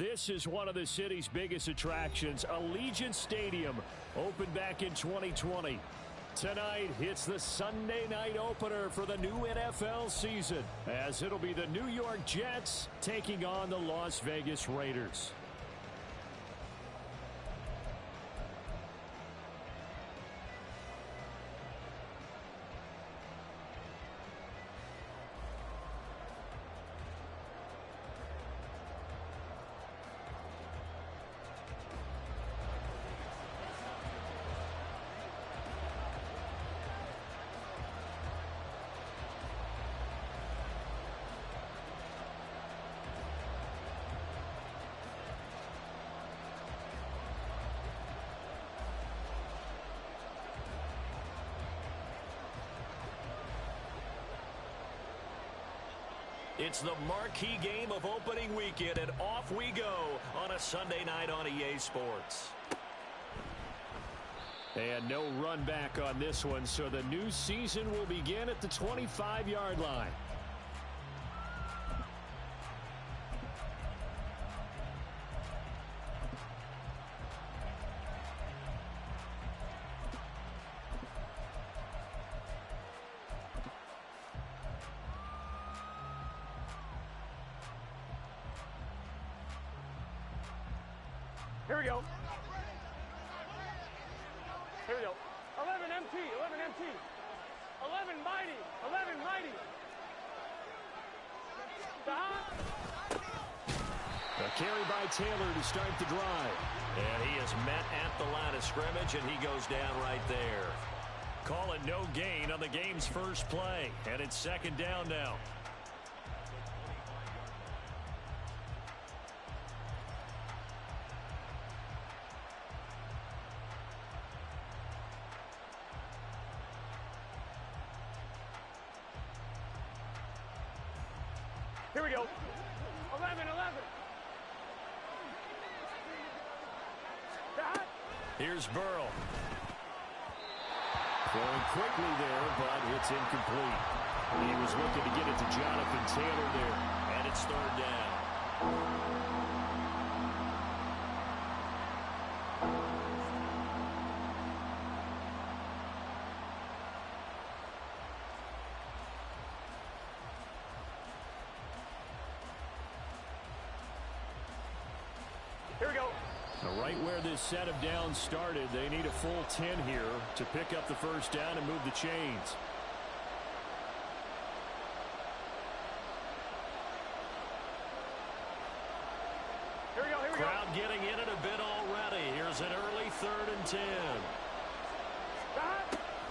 This is one of the city's biggest attractions, Allegiant Stadium, opened back in 2020. Tonight, it's the Sunday night opener for the new NFL season, as it'll be the New York Jets taking on the Las Vegas Raiders. It's the marquee game of opening weekend, and off we go on a Sunday night on EA Sports. And no run back on this one, so the new season will begin at the 25-yard line. Here we go. Here we go. 11 MT, 11 MT. 11 mighty, 11 mighty. A carry by Taylor to start the drive. And he is met at the line of scrimmage, and he goes down right there. Call it no gain on the game's first play, and it's second down now. Here we go. 11, 11. Here's Burrow. Throwing quickly there, but it's incomplete. He was looking to get it to Jonathan Taylor there, and it's third down. Here we go. Right where this set of downs started, they need a full 10 here to pick up the first down and move the chains. Here we go, here we Crowd getting in it a bit already. Here's an early 3rd and 10.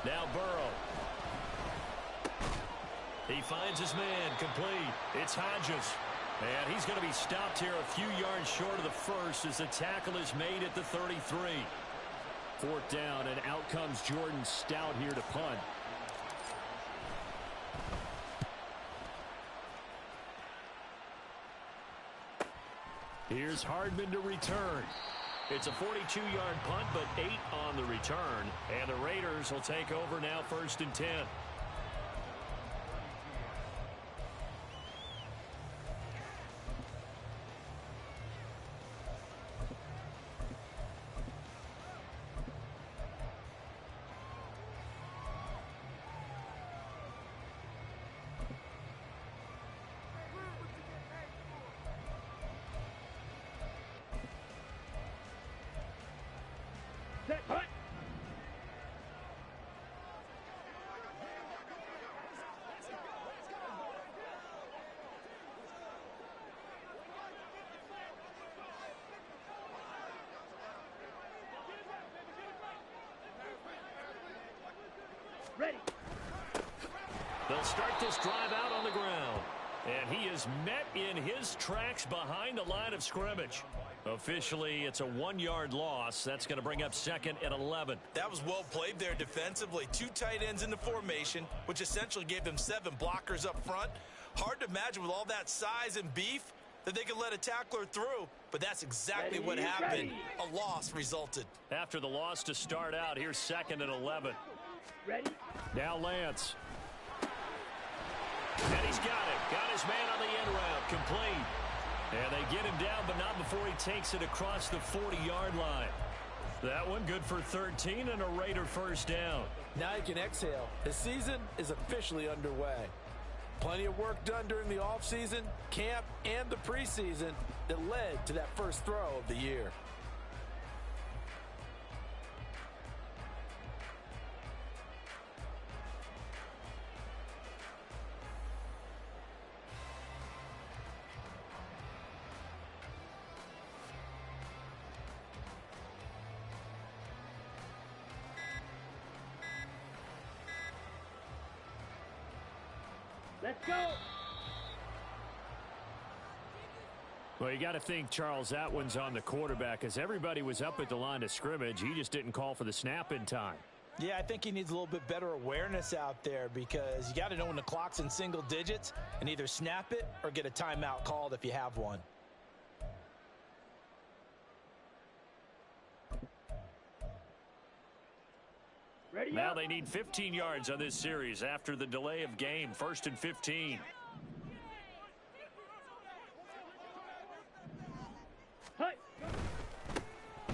Now Burrow. He finds his man, complete. It's Hodges. And he's going to be stopped here a few yards short of the first as the tackle is made at the 33. 4th down, and out comes Jordan Stout here to punt. Here's Hardman to return. It's a 42-yard punt, but 8 on the return. And the Raiders will take over now 1st and 10. Ready. They'll start this drive out on the ground. And he is met in his tracks behind the line of scrimmage. Officially, it's a 1-yard loss. That's going to bring up 2nd and 11. That was well played there defensively. 2 tight ends in the formation, which essentially gave them 7 blockers up front. Hard to imagine with all that size and beef that they could let a tackler through, but that's exactly what happened. A loss resulted. After the loss to start out, here's 2nd and 11. Ready? Now Lance. And he's got it. Got his man on the end route. Complete. And they get him down, but not before takes it across the 40-yard line. That one good for 13 and a Raider first down. Now he can exhale. His season is officially underway. Plenty of work done during the offseason, camp, and the preseason that led to that first throw of the year. Let's go. Well, you got to think, Charles, that one's on the quarterback, as everybody was up at the line of scrimmage. He just didn't call for the snap in time. Yeah, I think he needs a little bit better awareness out there, because you got to know when the clock's in single digits and either snap it or get a timeout called if you have one. Ready Now up. they need 15 yards on this series after the delay of game. 1st and 15. Hey.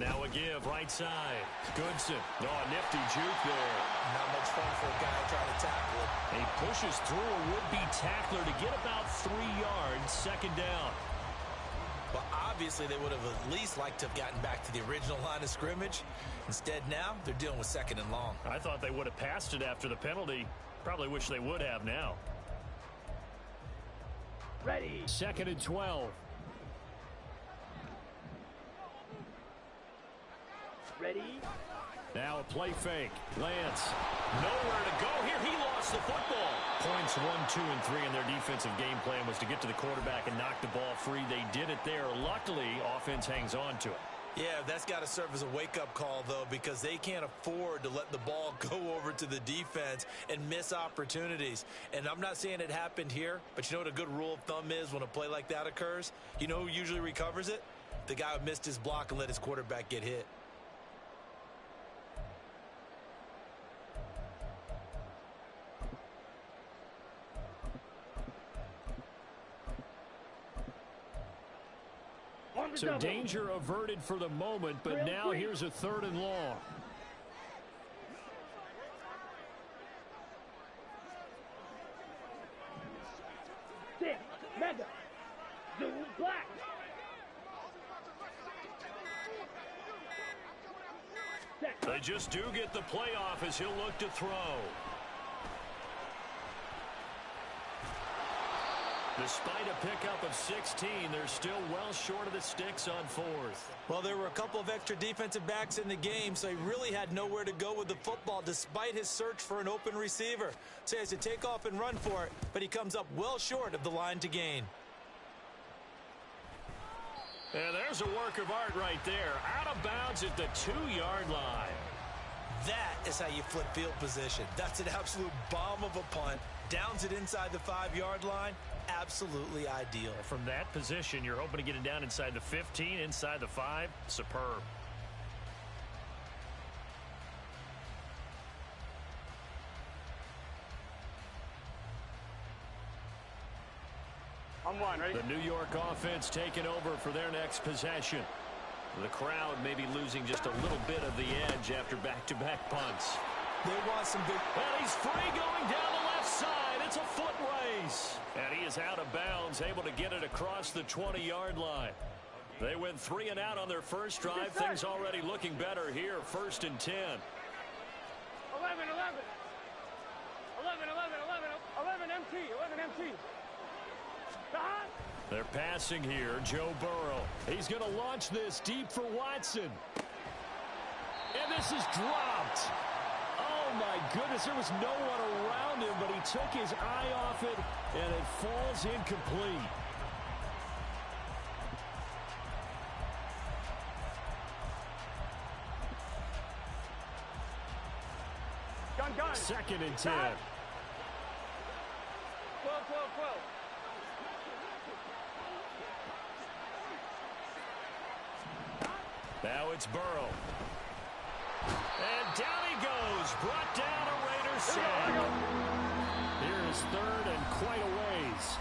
Now a give, right side. Goodson. Oh, a nifty juke there. Not much fun for a guy trying to tackle it. He pushes through a would-be tackler to get about 3 yards, 2nd down. But obviously they would have at least liked to have gotten back to the original line of scrimmage. Instead now they're dealing with 2nd and long. I thought they would have passed it after the penalty. Probably wish they would have now. Ready. 2nd and 12. Ready. Now a play fake. Lance. Nowhere to go here. He lost the football. Points 1, 2, and 3 in their defensive game plan was to get to the quarterback and knock the ball free. They did it there. Luckily, offense hangs on to it. Yeah, that's got to serve as a wake-up call, though, because they can't afford to let the ball go over to the defense and miss opportunities. And I'm not saying it happened here, but you know what a good rule of thumb is when a play like that occurs? You know who usually recovers it? The guy who missed his block and let his quarterback get hit. So danger averted for the moment, but now here's a 3rd and long. Six. Mega. Zoom black. They just do get the playoff as he'll look to throw. Despite a pickup of 16, they're still well short of the sticks on 4th. Well, there were a couple of extra defensive backs in the game, so he really had nowhere to go with the football despite his search for an open receiver. So he has to take off and run for it, but he comes up well short of the line to gain. And there's a work of art right there. Out of bounds at the 2-yard line. That is how you flip field position. That's an absolute bomb of a punt. Downs it inside the 5-yard line. Absolutely ideal. From that position, you're hoping to get it down inside the 15, inside the 5. Superb. On one. Ready. The New York offense taking over for their next possession. The crowd may be losing just a little bit of the edge after back-to-back punts. They want some big... And he's free going down the left side. It's a foot race. And he is out of bounds, able to get it across the 20-yard line. They went 3 and out on their first drive. Things already looking better here. 1st and 10. 11, 11. 11, 11, 11, 11 MT. 11 MT. Stop. They're passing here. Joe Burrow. He's going to launch this deep for Watson. And this is dropped. Oh, my goodness. There was no one around him, but he took his eye off it, and it falls incomplete. Gun. 2nd and 10. 12, 12, 12. Now it's Burrow. And down he goes. Brought down a Raiders sack. Here's 3rd and quite a ways.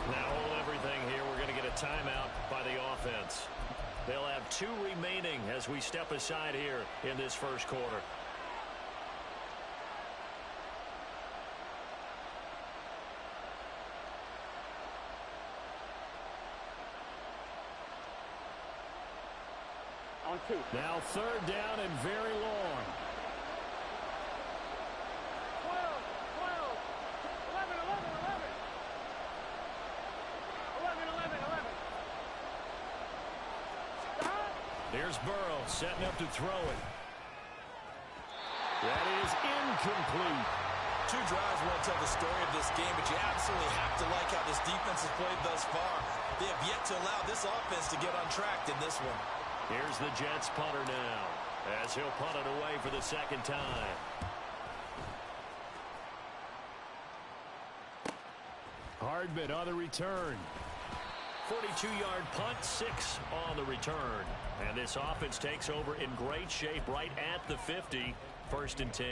Now hold everything here. We're going to get a timeout by the offense. 2 remaining as we step aside here in this first quarter. On 2. Now 3rd down and very long. 12, 11, 11. Stop. Here's Burrow setting up to throw it. That is incomplete. 2 drives won't tell the story of this game, but you absolutely have to like how this defense has played thus far. They have yet to allow this offense to get untracked in this one. Here's the Jets punter now as he'll punt it away for the 2nd time. Hardman on the return. 42-yard punt, 6 on the return. And this offense takes over in great shape right at the 50, 1st and 10.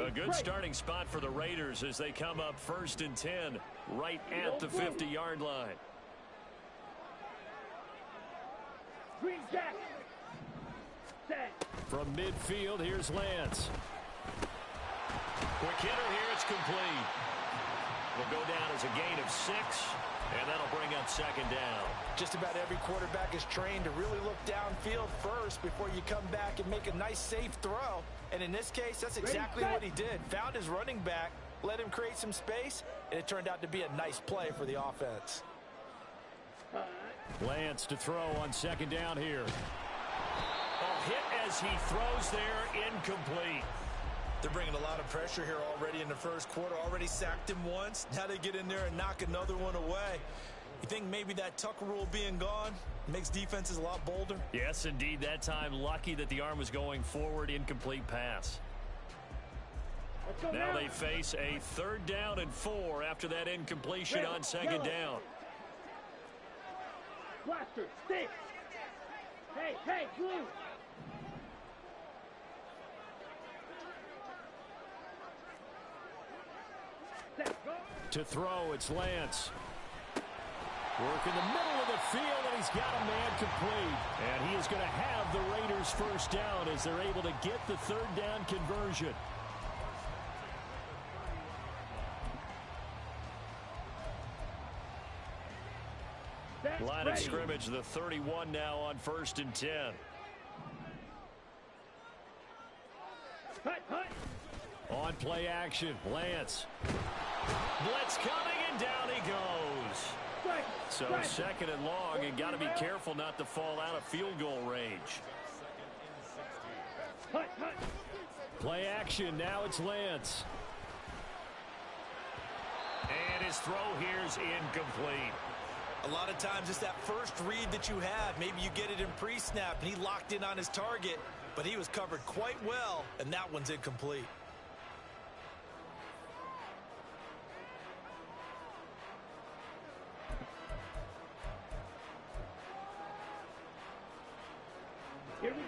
A good starting spot for the Raiders as they come up 1st and 10 right at the 50-yard line. Green jack. Set. From midfield, here's Lance. Quick hitter here, it's complete. Will go down as a gain of 6, and that'll bring up 2nd down. Just about every quarterback is trained to really look downfield first before you come back and make a nice, safe throw. And in this case, that's exactly what he did. Found his running back, let him create some space, and it turned out to be a nice play for the offense. Lance to throw on 2nd down here. A hit as he throws there, incomplete. They're bringing a lot of pressure here already in the first quarter. Already sacked him once. Now they get in there and knock another one away. You think maybe that Tucker rule being gone makes defenses a lot bolder? Yes, indeed. That time, lucky that the arm was going forward. Incomplete pass. Now they face a 3rd down and 4 after that incompletion on 2nd down. Blaster, stick. Hey, blue. To throw, it's Lance. Work in the middle of the field, and he's got a man complete. And he is going to have the Raiders 1st down as they're able to get the 3rd down conversion. Line of scrimmage, the 31 now on 1st and 10. On play action, Lance. Blitz coming, and down he goes. So 2nd and long, and got to be careful not to fall out of field goal range. Play action, now it's Lance. And his throw here's incomplete. A lot of times it's that first read that you have. Maybe you get it in pre-snap, and he locked in on his target, but he was covered quite well, and that one's incomplete.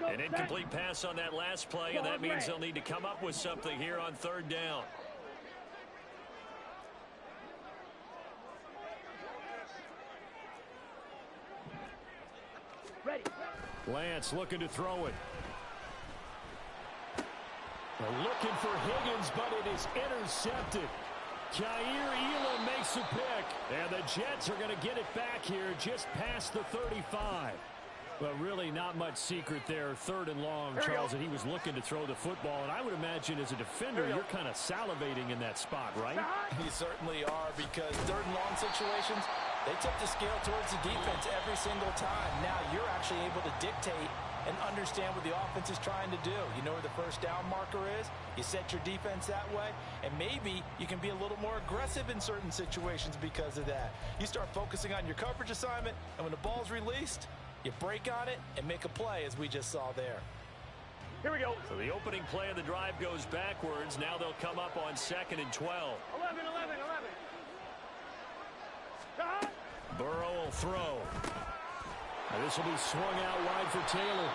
An incomplete pass on that last play, and that means they'll need to come up with something here on 3rd down. Ready. Lance looking to throw it. They're looking for Higgins, but it is intercepted. Khair Elam makes a pick, and the Jets are going to get it back here just past the 35. But really not much secret there. 3rd and long, Charles, and he was looking to throw the football. And I would imagine as a defender, you're kind of salivating in that spot, right? You certainly are, because 3rd and long situations, they tip the scale towards the defense every single time. Now you're actually able to dictate and understand what the offense is trying to do. You know where the 1st down marker is. You set your defense that way, and maybe you can be a little more aggressive in certain situations because of that. You start focusing on your coverage assignment, and when the ball's released, you break on it and make a play, as we just saw there. Here we go. So the opening play of the drive goes backwards. Now they'll come up on 2nd and 12. 11. Burrow will throw. And this will be swung out wide for Taylor.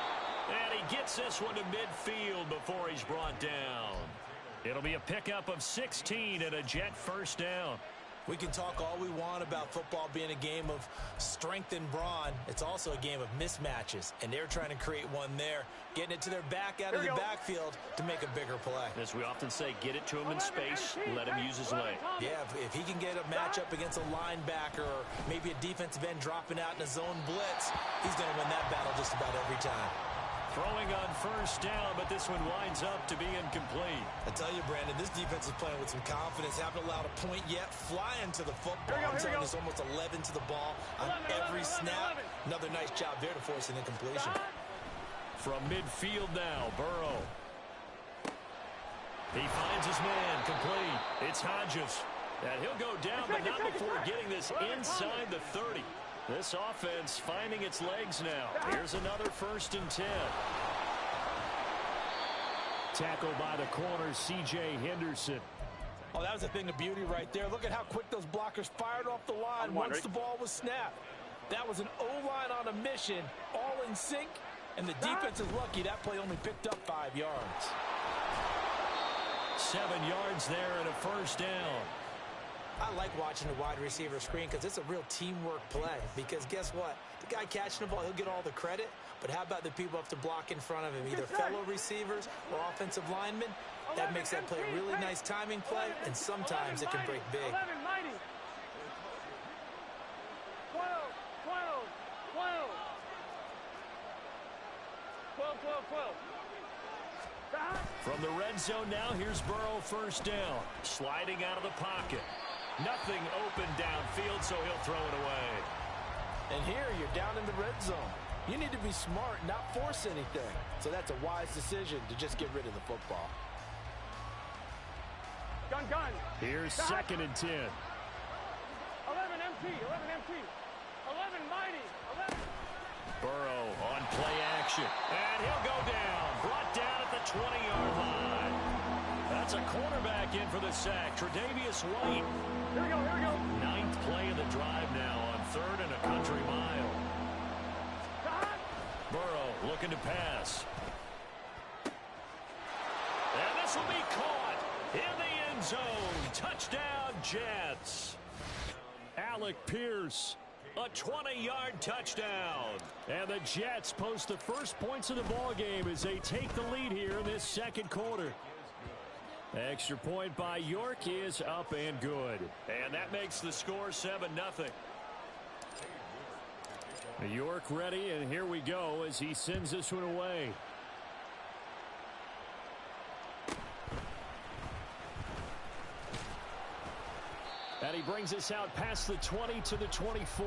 he gets this one to midfield before he's brought down. It'll be a pickup of 16 and a Jet first down. We can talk all we want about football being a game of strength and brawn. It's also a game of mismatches, and they're trying to create one there, getting it to their back out of the backfield to make a bigger play. As we often say, get it to him in space, let him use his leg. Yeah, if he can get a matchup against a linebacker or maybe a defensive end dropping out in a zone blitz, he's going to win that battle just about every time. Throwing on first down, but this one winds up to be incomplete. I tell you, Brandon, this defense is playing with some confidence. Haven't allowed a point yet. Flying to the football. I'm telling you, there's almost 11 to the ball on every snap. Another nice job there to force an incompletion. From midfield now, Burrow. He finds his man, complete. It's Hodges. And he'll go down, but not before getting this inside the 30. This offense finding its legs now. Here's another 1st and 10. Tackle by the corner, C.J. Henderson. Oh, that was a thing of beauty right there. Look at how quick those blockers fired off the line once the ball was snapped. That was an O-line on a mission, all in sync, and the defense is lucky that play only picked up 5 yards. 7 yards there and a first down. I like watching the wide receiver screen because it's a real teamwork play. Because guess what? The guy catching the ball, he'll get all the credit. But how about the people have to block in front of him, either fellow receivers or offensive linemen? That makes that play a really nice timing play, and sometimes it can break big. 11, mighty. 12, 12, 12. 12, 12, 12. From the red zone now, here's Burrow first down. Sliding out of the pocket. Nothing open downfield, so he'll throw it away. And here you're down in the red zone. You need to be smart, not force anything. So that's a wise decision to just get rid of the football. Gun. Here's 2nd and 10. 11 MT, 11 MT. 11 mighty, 11. Burrow on play action. And he'll go down. Brought down at the 20-yard line. That's a cornerback in for the sack. Tre'Davious White. Here we go. 9th play of the drive now on 3rd and a country mile. Burrow looking to pass. And this will be caught in the end zone. Touchdown, Jets. Alec Pierce. A 20-yard touchdown. And the Jets post the first points of the ball game as they take the lead here in this second quarter. Extra point by York is up and good. And that makes the score 7-0. York ready, and here we go as he sends this one away. And he brings us out past the 20 to the 24.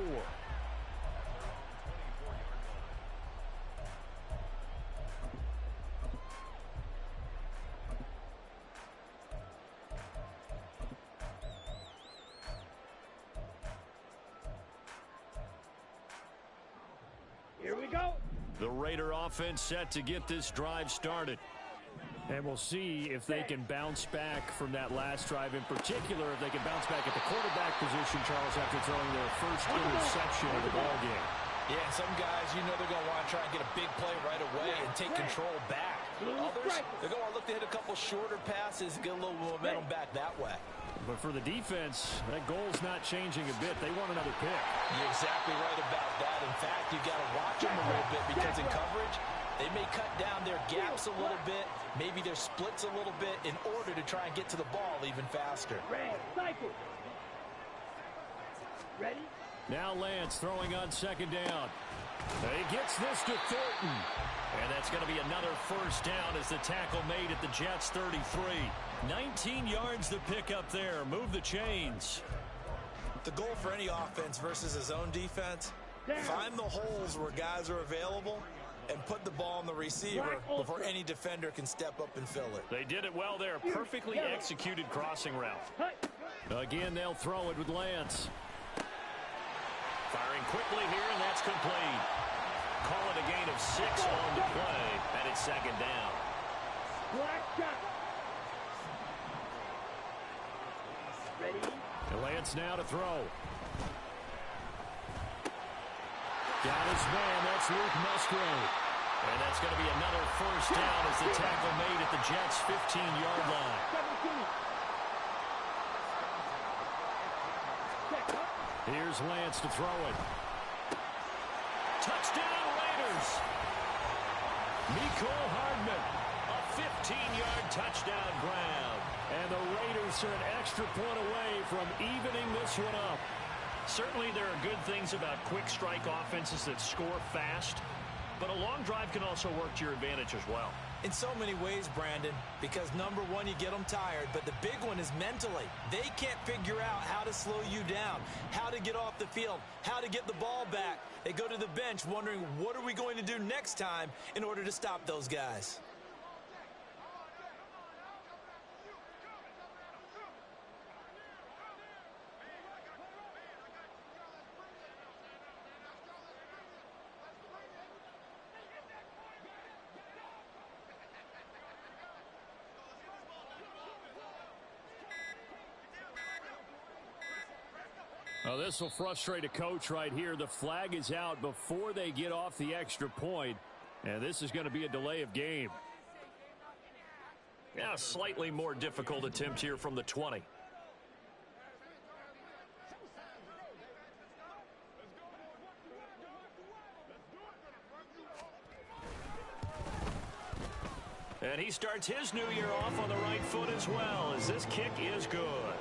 Here we go. The Raider offense set to get this drive started. And we'll see if they can bounce back from that last drive, in particular, if they can bounce back at the quarterback position, Charles, after throwing their first interception of the ball game. Yeah, some guys, you know they're going to want to try and get a big play right away and take control back. Others, they're going to look to hit a couple shorter passes, get a little momentum back that way. But for the defense, that goal's not changing a bit. They want another pick. You're exactly right about that. In fact, you've got to watch them a little bit because in coverage, they may cut down their gaps a little bit, maybe their splits a little bit in order to try and get to the ball even faster. Cycle. Ready? Now Lance throwing on 2nd down. He gets this to Thornton. And that's going to be another first down as the tackle made at the Jets 33. 19 yards to pick up there. Move the chains. The goal for any offense versus his own defense, find the holes where guys are available and put the ball on the receiver before any defender can step up and fill it. They did it well there. Perfectly executed crossing route. Again, they'll throw it with Lance. Firing quickly here, and that's complete. Call it a gain of 6 on the play, and it's 2nd down. Ready? And Lance now to throw. Got his man, that's Luke Musgrave. And that's going to be another first down as the tackle made at the Jets' 15-yard line. 17. Here's Lance to throw it. Touchdown, Raiders. Mecole Hardman. A 15-yard touchdown grab. And the Raiders are an extra point away from evening this one up. Certainly there are good things about quick strike offenses that score fast, but a long drive can also work to your advantage as well. In so many ways, Brandon, because number one, you get them tired, but the big one is mentally. They can't figure out how to slow you down, how to get off the field, how to get the ball back. They go to the bench wondering, what are we going to do next time in order to stop those guys? Oh, this will frustrate a coach right here. The flag is out before they get off the extra point, and this is going to be a delay of game. Yeah, a slightly more difficult attempt here from the 20. And he starts his new year off on the right foot as well, as this kick is good.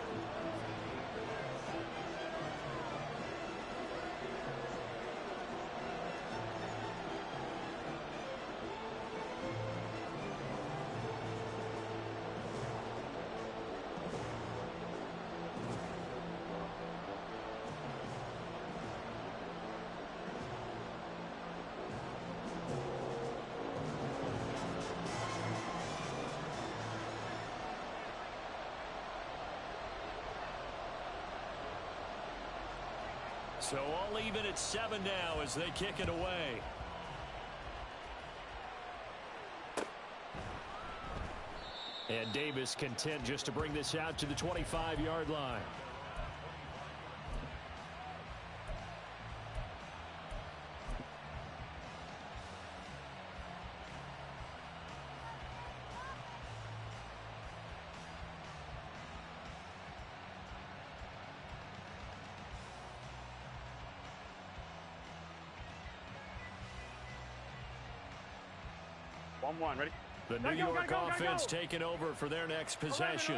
So all even at 7 now as they kick it away. And Davis content just to bring this out to the 25-yard line. Ready? The New York offense taking over for their next possession.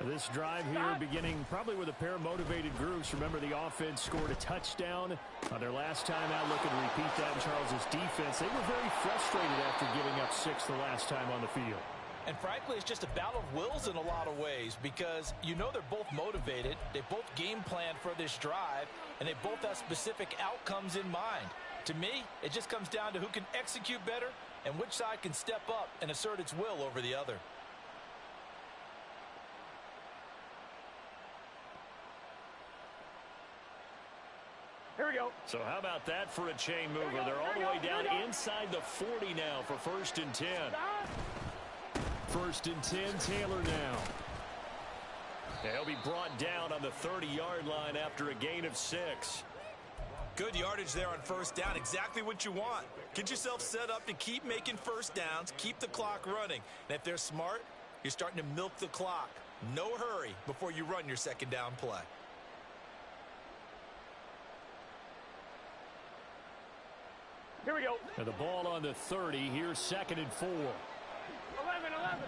11. This drive here beginning probably with a pair of motivated groups. Remember, the offense scored a touchdown on their last time out. Looking to repeat that in Charles's defense. They were very frustrated after giving up 6 the last time on the field. And frankly, it's just a battle of wills in a lot of ways because you know they're both motivated. They both game plan for this drive, and they both have specific outcomes in mind. To me, it just comes down to who can execute better and which side can step up and assert its will over the other. Here we go. So how about that for a chain mover? They're all the way down inside the 40 now for 1st and 10. 1st and 10, Taylor now. He'll be brought down on the 30-yard line after a gain of 6. Good yardage there on 1st down. Exactly what you want. Get yourself set up to keep making 1st downs, keep the clock running. And if they're smart, you're starting to milk the clock. No hurry before you run your 2nd down play. Here we go. And the ball on the 30. Here's 2nd and 4. 11. 11.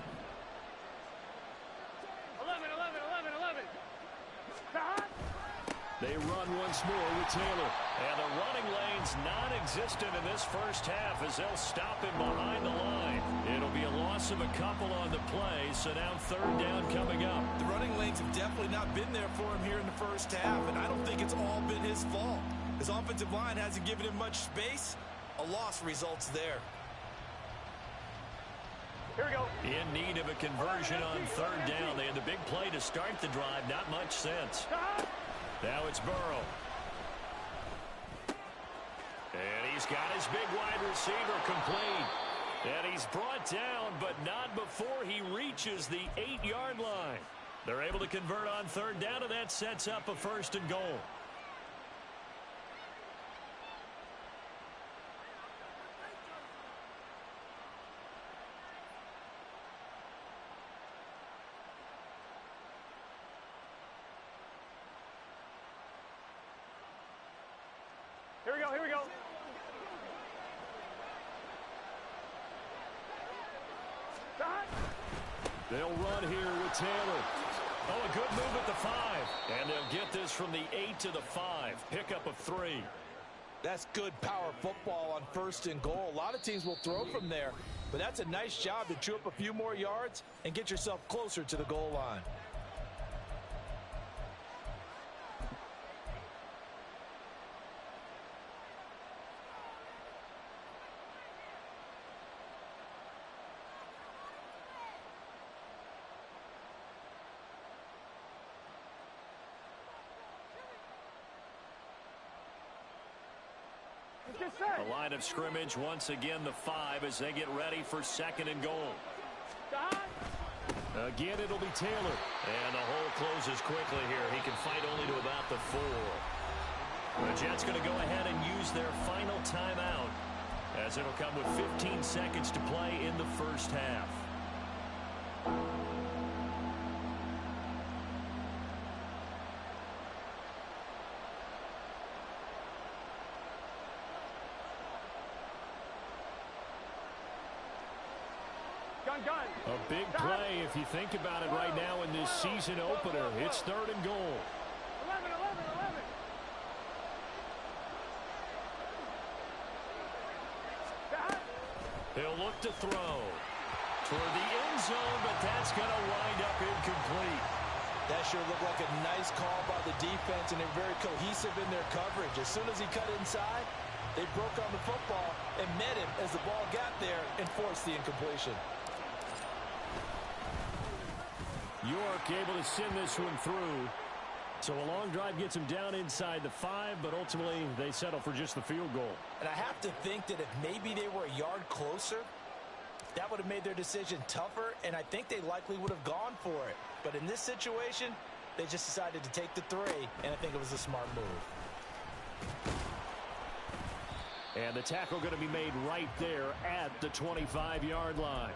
They run once more with Taylor. And the running lane's non-existent in this first half as they'll stop him behind the line. It'll be a loss of a couple on the play, so now 3rd down coming up. The running lanes have definitely not been there for him here in the first half, and I don't think it's all been his fault. His offensive line hasn't given him much space. A loss results there. Here we go. In need of a conversion on 3rd down. They had the big play to start the drive. Not much sense. Now it's Burrow. And he's got his big wide receiver complete. And he's brought down, but not before he reaches the 8-yard line. They're able to convert on 3rd down, and that sets up a 1st and goal. They'll run here with Taylor. Oh, a good move at the 5. And they'll get this from the 8 to the 5. Pickup of 3. That's good power football on 1st and goal. A lot of teams will throw from there, but that's a nice job to chew up a few more yards and get yourself closer to the goal line. The line of scrimmage, once again, the 5 as they get ready for 2nd and goal. Again, it'll be Taylor. And the hole closes quickly here. He can fight only to about the 4. The Jets going to go ahead and use their final timeout, as it'll come with 15 seconds to play in the first half. A big play if you think about it right now in this season opener. It's 3rd and goal. 11. He'll look to throw toward the end zone, but that's going to wind up incomplete. That sure looked like a nice call by the defense, and they're very cohesive in their coverage. As soon as he cut inside, they broke on the football and met him as the ball got there and forced the incompletion. York able to send this one through. So a long drive gets him down inside the 5, but ultimately they settle for just the field goal. And I have to think that if maybe they were a yard closer, that would have made their decision tougher, and I think they likely would have gone for it. But in this situation, they just decided to take the 3, and I think it was a smart move. And the tackle going to be made right there at the 25-yard line.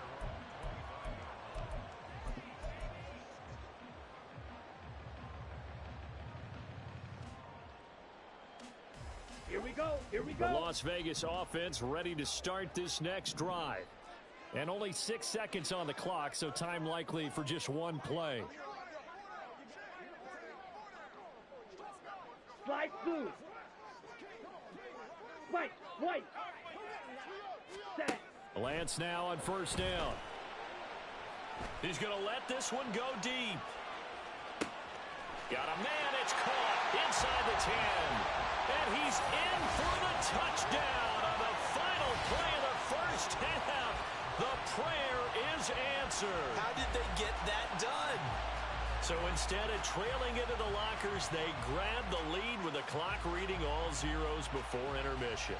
Here we The Las Vegas offense ready to start this next drive. And only 6 seconds on the clock, so time likely for just one play. Slide through. White. Set. Lance now on 1st down. He's going to let this one go deep. Got a man. It's caught inside the 10. And he's in for the touchdown on the final play of the first half. The prayer is answered. How did they get that done? So instead of trailing into the lockers, they grabbed the lead with the clock reading all zeros before intermission.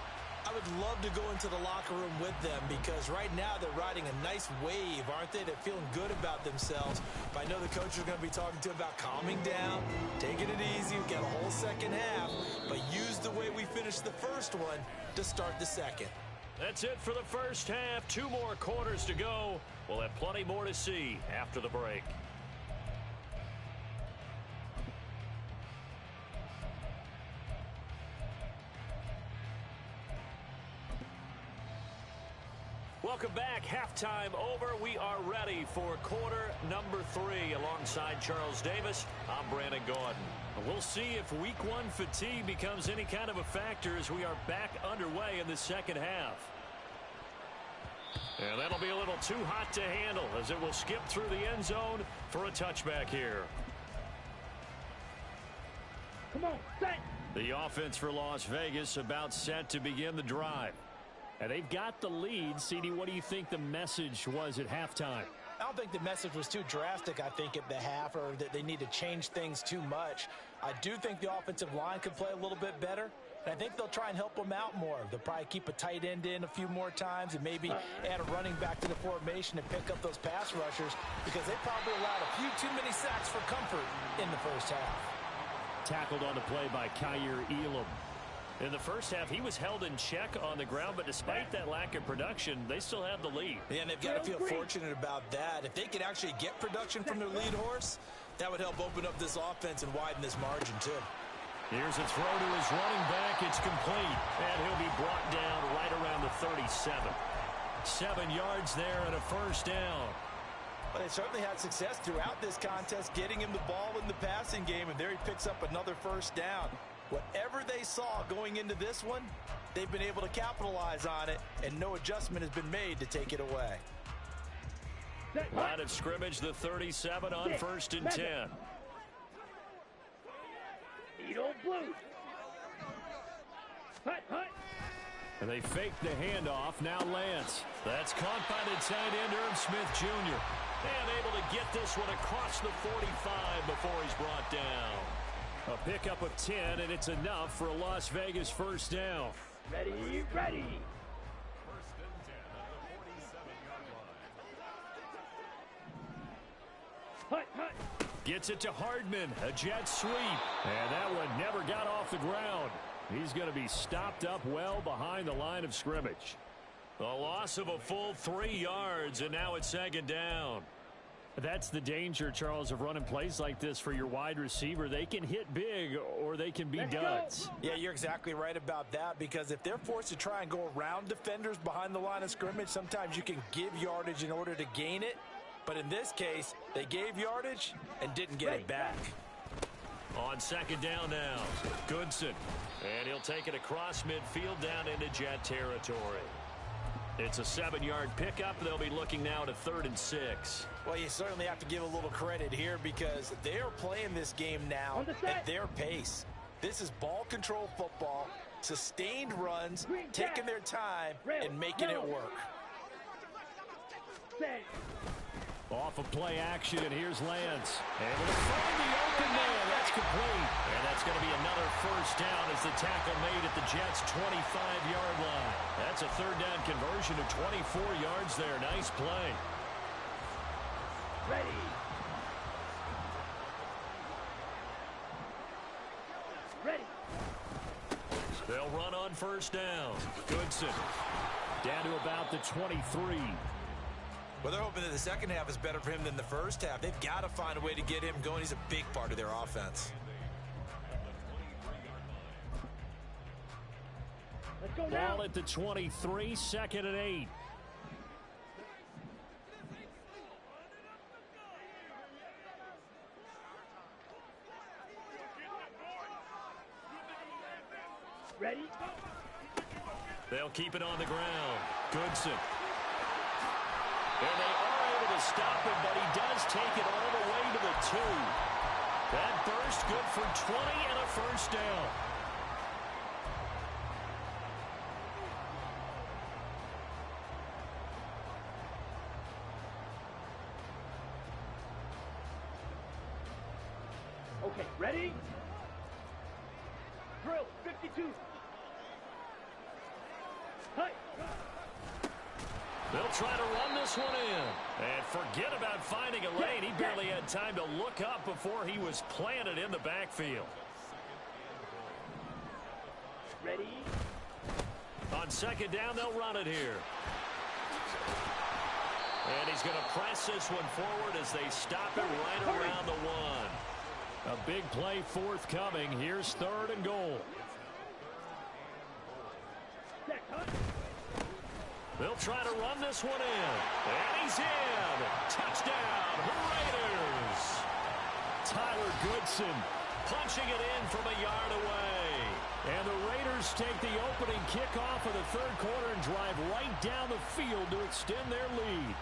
I would love to go into the locker room with them because right now they're riding a nice wave, aren't they? They're feeling good about themselves. But I know the coach is going to be talking to them about calming down, taking it easy. We've got a whole second half, but use the way we finished the first one to start the second. That's it for the first half. 2 more quarters to go. We'll have plenty more to see after the break. Welcome back. Halftime over. We are ready for quarter number 3 alongside Charles Davis. I'm Brandon Gordon. We'll see if week 1 fatigue becomes any kind of a factor as we are back underway in the second half. And that'll be a little too hot to handle as it will skip through the end zone for a touchback here. Come on, set. The offense for Las Vegas about set to begin the drive. And they've got the lead. CD, what do you think the message was at halftime? I don't think the message was too drastic, I think, at the half, or that they need to change things too much. I do think the offensive line could play a little bit better, and I think they'll try and help them out more. They'll probably keep a tight end in a few more times and maybe add a running back to the formation and pick up those pass rushers because they probably allowed a few too many sacks for comfort in the first half. Tackled on the play by Kyer Elam. In the first half, he was held in check on the ground, but despite that lack of production, they still have the lead. Yeah, and they've got to feel fortunate about that. If they could actually get production from their lead horse, that would help open up this offense and widen this margin, too. Here's a throw to his running back. It's complete. And he'll be brought down right around the 37. 7 yards there and a first down. Well, they certainly had success throughout this contest, getting him the ball in the passing game, and there he picks up another first down. Whatever they saw going into this one, they've been able to capitalize on it, and no adjustment has been made to take it away. Line of scrimmage, the 37 on 1st and 10. Edo blue. Hut, hut. And they fake the handoff. Now Lance. That's caught by the tight end, Irv Smith Jr. And able to get this one across the 45 before he's brought down. A pickup of 10, and it's enough for a Las Vegas first down. Ready, ready. First and 10 at the 47-yard line. Hut, hut. Gets it to Hardman. A jet sweep. And that one never got off the ground. He's going to be stopped up well behind the line of scrimmage. A loss of a full 3 yards, and now it's 2nd down. That's the danger, Charles, of running plays like this for your wide receiver. They can hit big or they can be duds. Yeah, you're exactly right about that, because if they're forced to try and go around defenders behind the line of scrimmage, sometimes you can give yardage in order to gain it. But in this case, they gave yardage and didn't get it back. On 2nd down now, Goodson. And he'll take it across midfield down into Jet territory. It's a 7-yard pickup. They'll be looking now to 3rd and 6. Well, you certainly have to give a little credit here, because they are playing this game now at their pace. This is ball control football, sustained runs, taking their time, and making it work. Off of play action, and here's Lance. Able to find the open man. That's complete. And that's going to be another first down as the tackle made at the Jets' 25-yard line. That's a 3rd down conversion of 24 yards there. Nice play. Ready. Ready. They'll run on first down. Goodson. Down to about the 23. Well, they're hoping that the second half is better for him than the first half. They've got to find a way to get him going. He's a big part of their offense. Let's go now. Ball at the 23, 2nd and 8. Ready. They'll keep it on the ground. Goodson. And they are able to stop him, but he does take it all the way to the 2. That burst good for 20 and a first down. Okay, ready? Drill, 52. Hut. They'll try to run this one in. And forget about finding a lane. He barely had time to look up before he was planted in the backfield. Ready. On 2nd down, they'll run it here. And he's going to press this one forward as they stop it right around the 1. A big play forthcoming. Here's 3rd and goal. They'll try to run this one in. And he's in. Touchdown, Raiders. Tyler Goodson punching it in from a yard away. And the Raiders take the opening kickoff of the 3rd quarter and drive right down the field to extend their lead.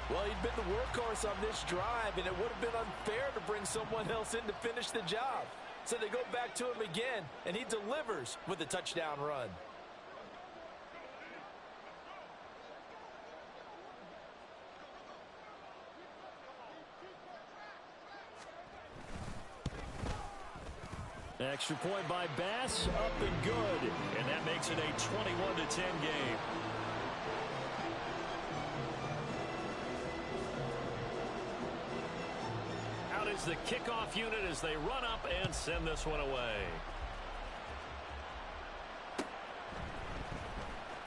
Well, he'd been the workhorse on this drive, and it would have been unfair to bring someone else in to finish the job. So they go back to him again, and he delivers with a touchdown run. Extra point by Bass, up and good. And that makes it a 21-10 game. Out is the kickoff unit as they run up and send this one away.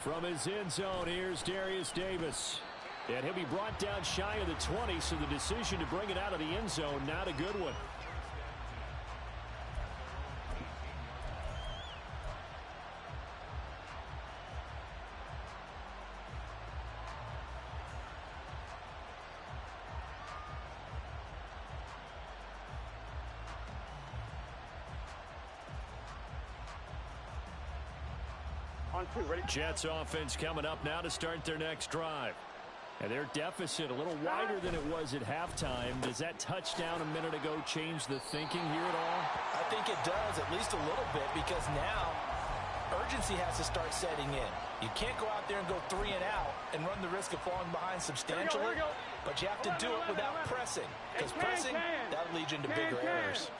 From his end zone, here's Darius Davis. And he'll be brought down shy of the 20, so the decision to bring it out of the end zone, not a good one. On 2, ready? Jets offense coming up now to start their next drive. And their deficit a little wider than it was at halftime. Does that touchdown a minute ago change the thinking here at all? I think it does, at least a little bit, because now urgency has to start setting in. You can't go out there and go 3 and out and run the risk of falling behind substantially, but you have to do it without pressing, because pressing, that'll lead you into bigger errors.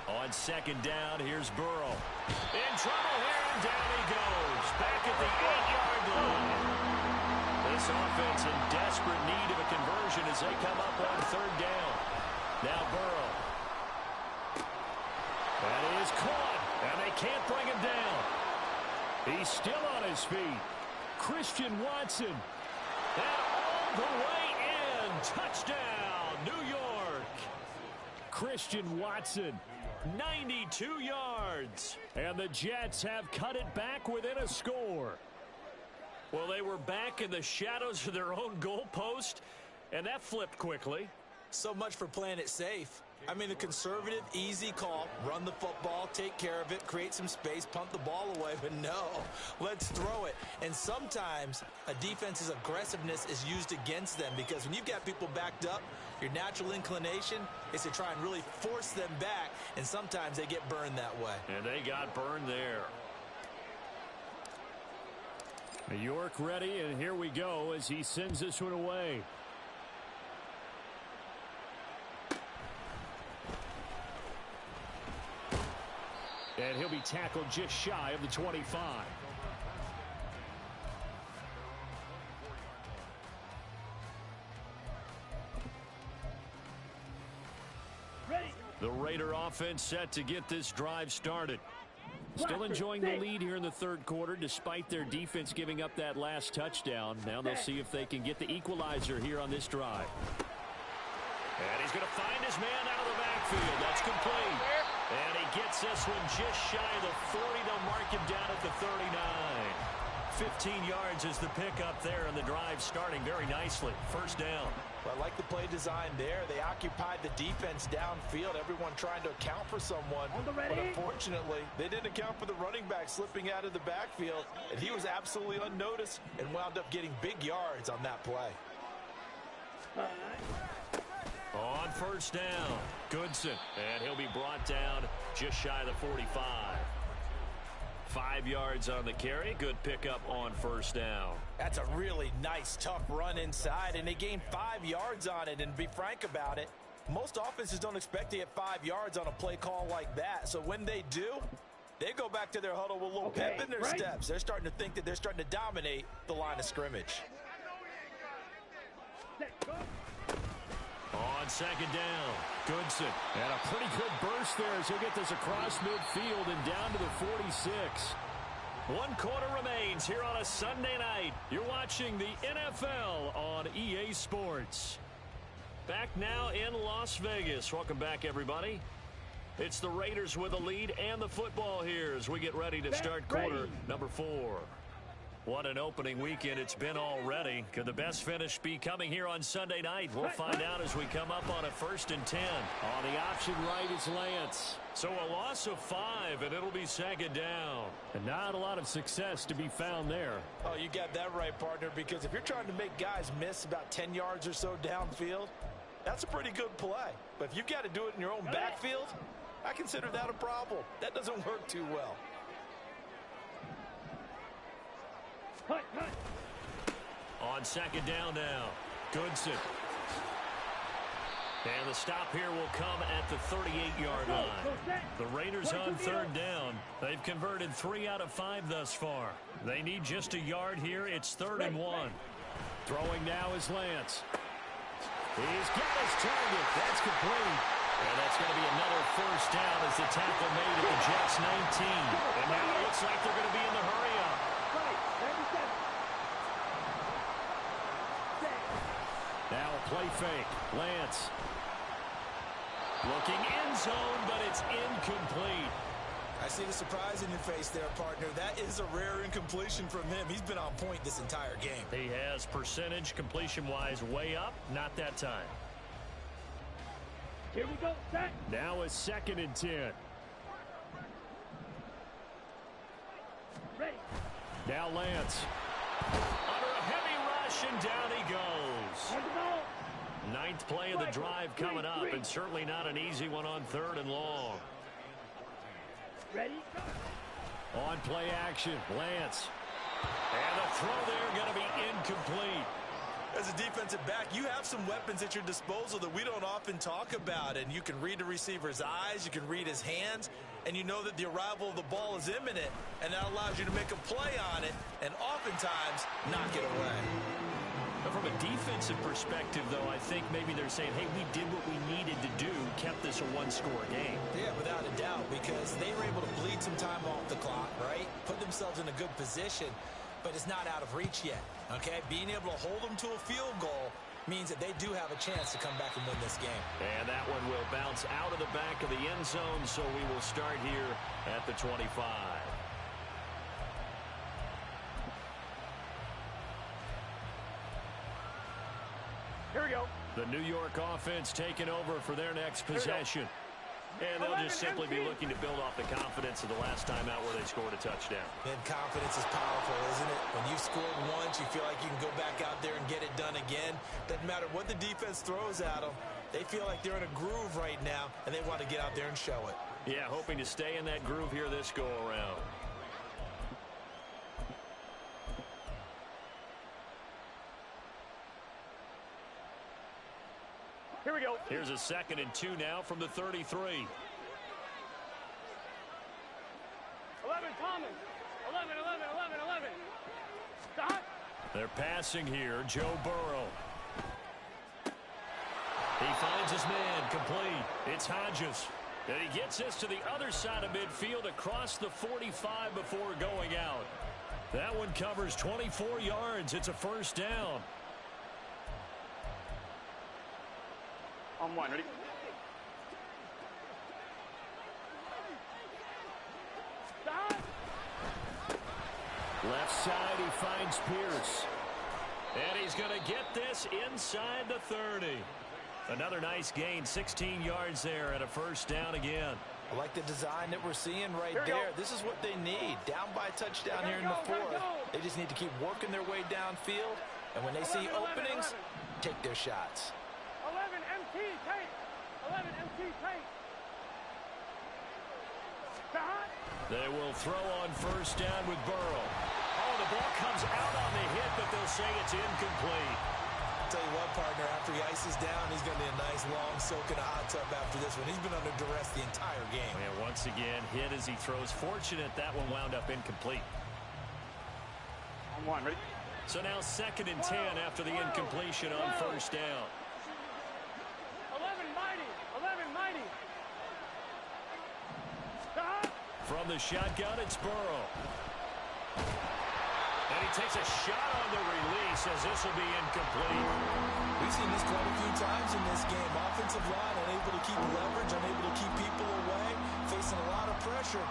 On second down, here's Burrow. In trouble here, and down he goes. Back at the 8-yard line. This offense in desperate need of a conversion as they come up on third down. Now Burrow. That is caught, and they can't bring him down. He's still on his feet. Christian Watson. And all the way in. Touchdown, New York. Christian Watson, 92 yards. And the Jets have cut it back within a score. Well, they were back in the shadows of their own goalpost, and that flipped quickly. So much for playing it safe. I mean, the conservative, easy call, run the football, take care of it, create some space, punt the ball away, but no, let's throw it. And sometimes a defense's aggressiveness is used against them because when you've got people backed up, your natural inclination is to try and really force them back, and sometimes they get burned that way. And they got burned there. New York ready, and here we go as he sends this one away. And he'll be tackled just shy of the 25. Ready. The Raider offense set to get this drive started. Still enjoying the lead here in the third quarter despite their defense giving up that last touchdown. Now they'll see if they can get the equalizer here on this drive. And he's going to find his man out of the backfield. That's complete. And he gets this one just shy of the 40. They'll mark him down at the 39. 15 yards is the pickup there, and the drive starting very nicely. First down. Well, I like the play design there. They occupied the defense downfield, everyone trying to account for someone. But unfortunately, they didn't account for the running back slipping out of the backfield, and he was absolutely unnoticed and wound up getting big yards on that play. On first down, Goodson, and he'll be brought down just shy of the 45. 5 yards on the carry. Good pickup on first down. That's a really nice, tough run inside, and they gained 5 yards on it. And to be frank about it, most offenses don't expect to get 5 yards on a play call like that. So when they do, they go back to their huddle with a little pep in their steps. They're starting to think that they're starting to dominate the line of scrimmage. On second down, Goodson. And a pretty good burst there as he'll get this across midfield and down to the 46. 1 quarter remains here on a Sunday night. You're watching the NFL on EA Sports. Back now in Las Vegas. Welcome back, everybody. It's the Raiders with a lead and the football here as we get ready to start quarter number 4. What an opening weekend it's been already. Could the best finish be coming here on Sunday night? We'll find out as we come up on a 1st and 10. On the option right is Lance. So a loss of 5, and it'll be second down. And not a lot of success to be found there. Oh, you got that right, partner, because if you're trying to make guys miss about 10 yards or so downfield, that's a pretty good play. But if you've got to do it in your own backfield, I consider that a problem. That doesn't work too well. On second down now, Goodson. And the stop here will come at the 38-yard line. The Raiders on third down. They've converted 3 out of 5 thus far. They need just a yard here. It's 3rd and 1. Throwing now is Lance. He's got his target. That's complete. And that's going to be another first down as the tackle made at the Jets 19. And now it looks like they're going to be in the hurry-up. Now a play fake. Lance. Looking end zone, but it's incomplete. I see the surprise in your face there, partner. That is a rare incompletion from him. He's been on point this entire game. He has percentage completion-wise way up. Not that time. Here we go, set. Now a 2nd and 10. Now Lance. Under a heavy rush, and down he goes. Ninth play of the drive coming up, and certainly not an easy one on 3rd and long. Ready? On play action, Lance. And the throw there going to be incomplete. As a defensive back, you have some weapons at your disposal that we don't often talk about, and you can read the receiver's eyes, you can read his hands, and you know that the arrival of the ball is imminent, and that allows you to make a play on it and oftentimes knock it away. But from a defensive perspective, though, I think maybe they're saying, hey, we did what we needed to do, kept this a one-score game. Yeah, without a doubt, because they were able to bleed some time off the clock, right? Put themselves in a good position, but it's not out of reach yet, okay? Being able to hold them to a field goal means that they do have a chance to come back and win this game. And that one will bounce out of the back of the end zone, so we will start here at the 25. Here we go. The New York offense taking over for their next possession. And they'll just simply be looking to build off the confidence of the last time out where they scored a touchdown. And confidence is powerful, isn't it? When you've scored once, you feel like you can go back out there and get it done again. Doesn't matter what the defense throws at them. They feel like they're in a groove right now, and they want to get out there and show it. Yeah, hoping to stay in that groove here this go-around. Here we go. Here's a 2nd and 2 now from the 33. 11, Thomas. 11, 11, 11, 11. Stop. They're passing here. Joe Burrow. He finds his man complete. It's Hodges. And he gets this to the other side of midfield across the 45 before going out. That one covers 24 yards. It's a 1st down. On 1, ready? Stop. Left side, he finds Pierce. And he's going to get this inside the 30. Another nice gain, 16 yards there and a 1st down again. I like the design that we're seeing right there. This is what they need. Down by a touchdown here in the 4th. They just need to keep working their way downfield. And when they see openings, take their shots. 11 MT tight. 11 MT tight. Stop. They will throw on 1st down with Burrow. Oh, the ball comes out on the hit, but they'll say it's incomplete. Tell you what, partner, after he ices down, he's going to be a nice long soak in a hot tub after this one. He's been under duress the entire game. And once again, hit as he throws. Fortunate that one wound up incomplete. On 1, ready? So now 2nd and 10 after the incompletion on 1st down. 11 mighty. 11 mighty. Stop. From the shotgun, it's Burrow. And he takes a shot on the release as this will be incomplete. We've seen this quite a few times in this game. Offensive line unable to keep leverage, unable to keep people away, facing a lot of pressure.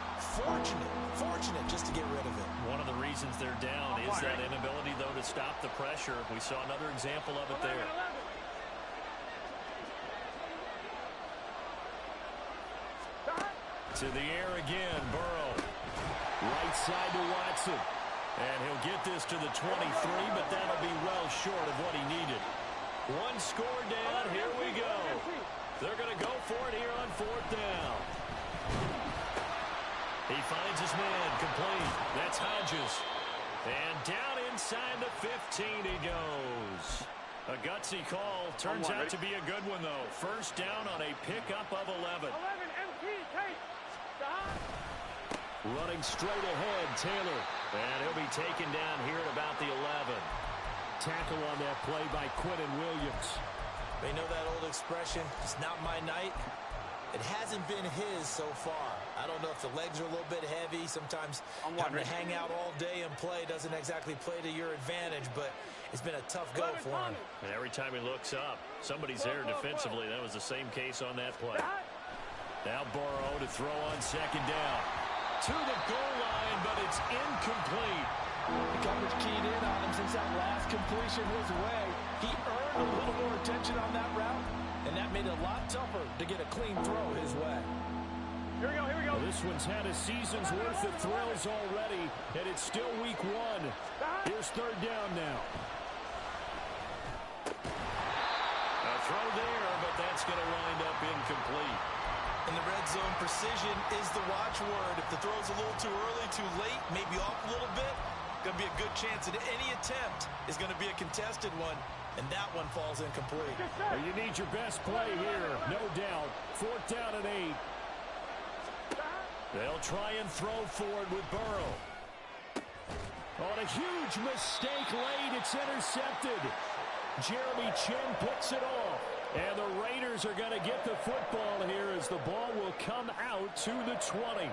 Fortunate just to get rid of it. One of the reasons they're down is that inability, though, to stop the pressure. We saw another example of it there. 11. To the air again, Burrow. Right side to Watson. And he'll get this to the 23, but that'll be well short of what he needed. One score down, here we go. They're going to go for it here on 4th down. He finds his man complete. That's Hodges. And down inside the 15 he goes. A gutsy call. Turns out to be a good one, though. 1st down on a pickup of 11. 11 MT tight. Stop. Running straight ahead, Taylor. And he'll be taken down here at about the 11. Tackle on that play by Quinnen Williams. They know that old expression, it's not my night. It hasn't been his so far. I don't know if the legs are a little bit heavy. Sometimes having to hang out all day and play doesn't exactly play to your advantage, but it's been a tough go for him. And every time he looks up, somebody's there defensively. That was the same case on that play. Now Burrow to throw on 2nd down. To the goal line, but it's incomplete. The coverage keyed in on him since that last completion his way. He earned a little more attention on that route, and that made it a lot tougher to get a clean throw his way. Here Well, this one's had a season's worth of thrills already, and it's still week one. Here's third down now. A throw there, but that's going to wind up incomplete. In the red zone, precision is the watchword. If the throw's a little too early, too late, maybe off a little bit, going to be a good chance that any attempt is going to be a contested one, and that one falls incomplete. Well, you need your best play here, no doubt. Fourth down and 8. They'll try and throw forward with Burrow. On a huge mistake late, it's intercepted. Jeremy Chin picks it off. And the Raiders are going to get the football here as the ball will come out to the 20.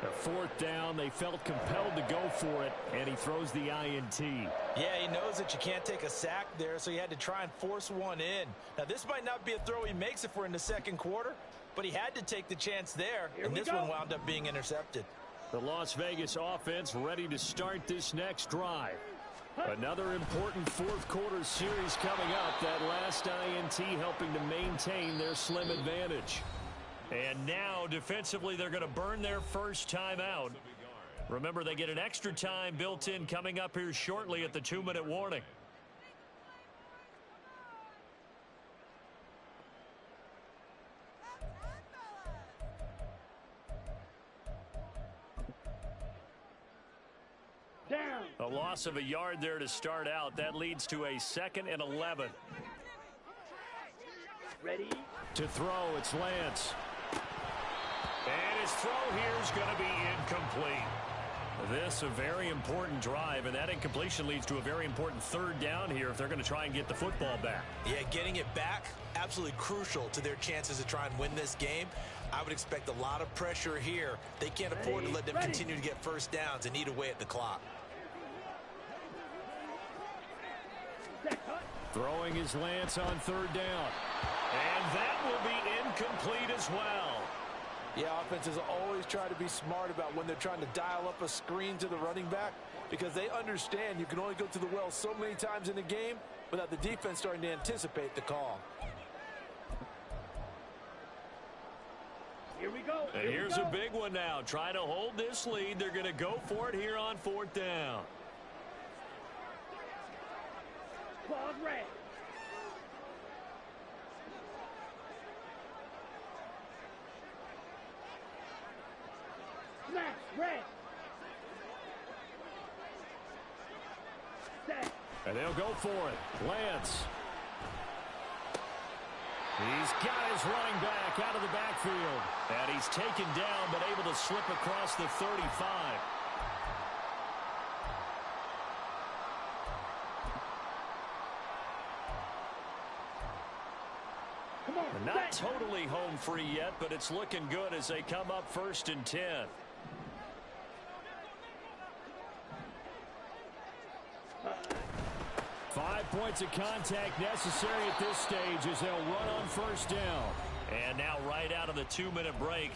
The fourth down, they felt compelled to go for it, and he throws the INT. Yeah, he knows that you can't take a sack there, so he had to try and force one in. Now, this might not be a throw he makes if we're in the second quarter, but he had to take the chance there, and this one wound up being intercepted. The Las Vegas offense ready to start this next drive. Another important fourth quarter series coming up. That last INT helping to maintain their slim advantage. And now, defensively, they're going to burn their first time out. Remember, they get an extra time built in coming up here shortly at the 2-minute warning. Down. A loss of a yard there to start out. That leads to a 2nd and 11. Ready? To throw, it's Lance. And his throw here is going to be incomplete. This a very important drive, and that incompletion leads to a very important third down here if they're going to try and get the football back. Yeah, getting it back, absolutely crucial to their chances to try and win this game. I would expect a lot of pressure here. They can't afford to let them continue to get first downs and eat away at the clock. Throwing his Lance on third down. And that will be incomplete as well. Yeah, offenses always try to be smart about when they're trying to dial up a screen to the running back because they understand you can only go to the well so many times in a game without the defense starting to anticipate the call. Here we go. And here's a big one now. Trying to hold this lead. They're going to go for it here on fourth down. Claws red. Smash red. Set. And they'll go for it. Lance. He's got his running back out of the backfield. And he's taken down but able to slip across the 35. Come on. Not totally home free yet, but it's looking good as they come up 1st and 10. Five points of contact necessary at this stage as they'll run on first down. And now right out of the 2-minute break,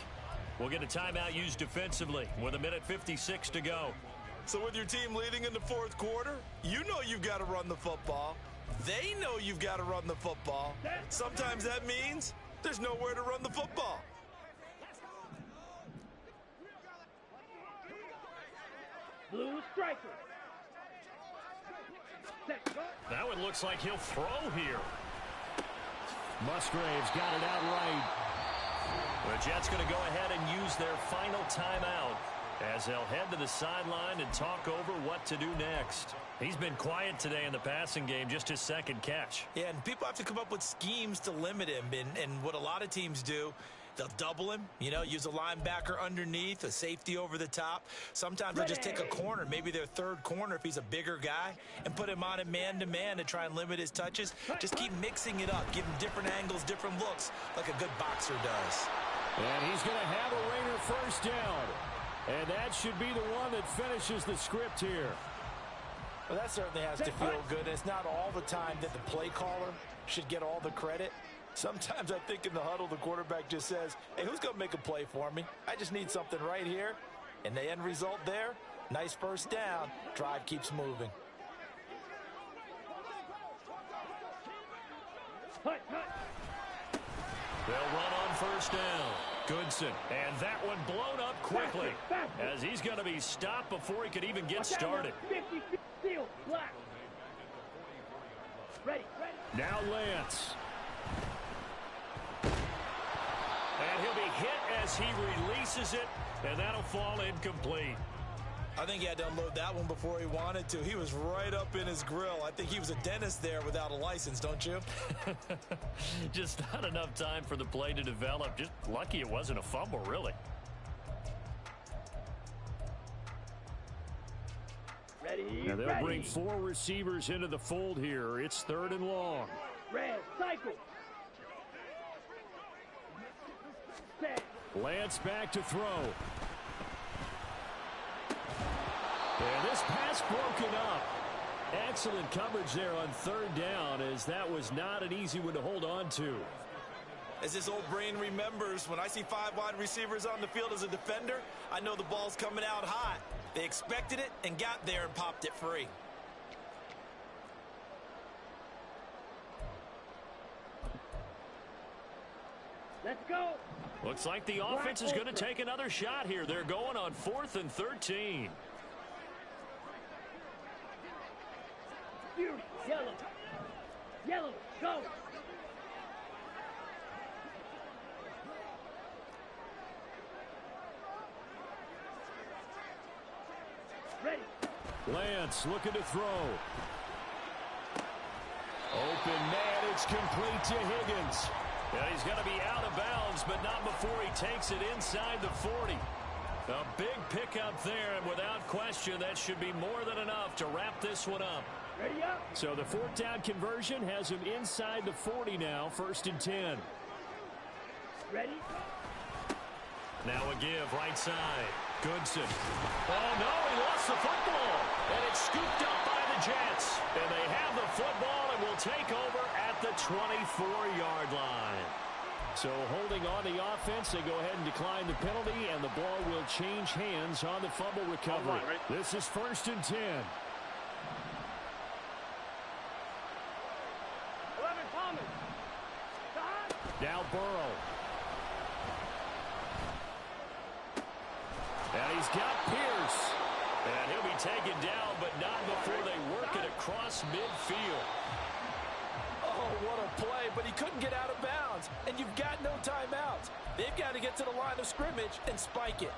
we'll get a timeout used defensively with 1:56 to go. So with your team leading in the fourth quarter, you know you've got to run the football. They know you've got to run the football. Sometimes that means there's nowhere to run the football. Blue striker. That one looks like he'll throw here. Musgrave's got it out right. The Jets going to go ahead and use their final timeout as they'll head to the sideline and talk over what to do next. He's been quiet today in the passing game, just his 2nd catch. Yeah, and people have to come up with schemes to limit him. And what a lot of teams do, they'll double him, use a linebacker underneath, a safety over the top. Sometimes they'll just take a corner, maybe their third corner if he's a bigger guy, and put him on a man-to-man to try and limit his touches. Just keep mixing it up, give him different angles, different looks, like a good boxer does. And he's going to have a Raider first down. And that should be the one that finishes the script here. Well, that certainly has to feel good. And it's not all the time that the play caller should get all the credit. Sometimes I think in the huddle, the quarterback just says, hey, who's going to make a play for me? I just need something right here. And the end result there, nice first down. Drive keeps moving. They'll run on first down. Goodson, and that one blown up quickly as he's going to be stopped before he could even get started. 50 steal, black. Ready. Now Lance. And he'll be hit as he releases it, and that'll fall incomplete. I think he had to unload that one before he wanted to. He was right up in his grill. I think he was a dentist there without a license, don't you? Just not enough time for the play to develop. Just lucky it wasn't a fumble, really. Now they'll bring 4 receivers into the fold here. It's 3rd and long. Red, cycle. Set. Lance back to throw. And this pass broken up. Excellent coverage there on 3rd down, as that was not an easy one to hold on to. As his old brain remembers, when I see 5 wide receivers on the field as a defender, I know the ball's coming out hot. They expected it and got there and popped it free. Let's go. Looks like the offense is going to take another shot here. They're going on 4th and 13. Yellow, go. Ready. Lance looking to throw. Open man, it's complete to Higgins. Yeah, he's going to be out of bounds, but not before he takes it inside the 40. A big pickup there, and without question, that should be more than enough to wrap this one up. Ready up. So the 4th down conversion has him inside the 40 now, 1st and 10. Ready. Now a give, right side. Goodson. Oh, no, he lost the football. And it's scooped up by the Jets. And they have the football and will take over at the 24-yard line. So holding on the offense, they go ahead and decline the penalty, and the ball will change hands on the fumble recovery. This is 1st and 10. 11, Thomas. Now Burrow. And he's got Pierce. And he'll be taken down, but not before they work it across midfield. Oh, what a play, but he couldn't get out of bounds. And you've got no timeouts. They've got to get to the line of scrimmage and spike it.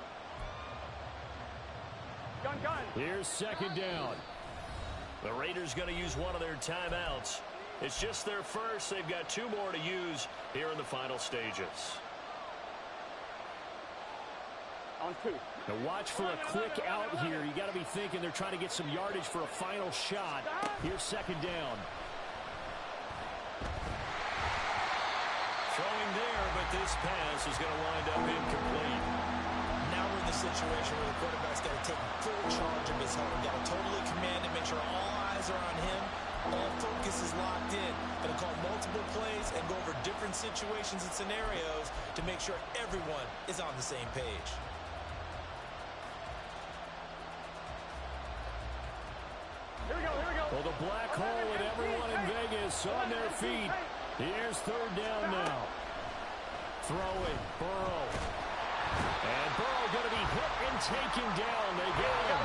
Gun. Here's 2nd down. The Raiders going to use one of their timeouts. It's just their first. They've got 2 more to use here in the final stages. On 2. Now watch for a quick out here. You got to be thinking they're trying to get some yardage for a final shot. Here's 2nd down. Throwing there, but this pass is going to wind up incomplete. Now we're in the situation where the quarterback's got to take full charge of his helmet. Got to totally command it, make sure all eyes are on him. All focus is locked in. Going to call multiple plays and go over different situations and scenarios to make sure everyone is on the same page. Here we go. Well, the black hole and everyone in Vegas on their feet. Here's 3rd down now. Throwing, Burrow. And Burrow going to be hit and taken down. They get him.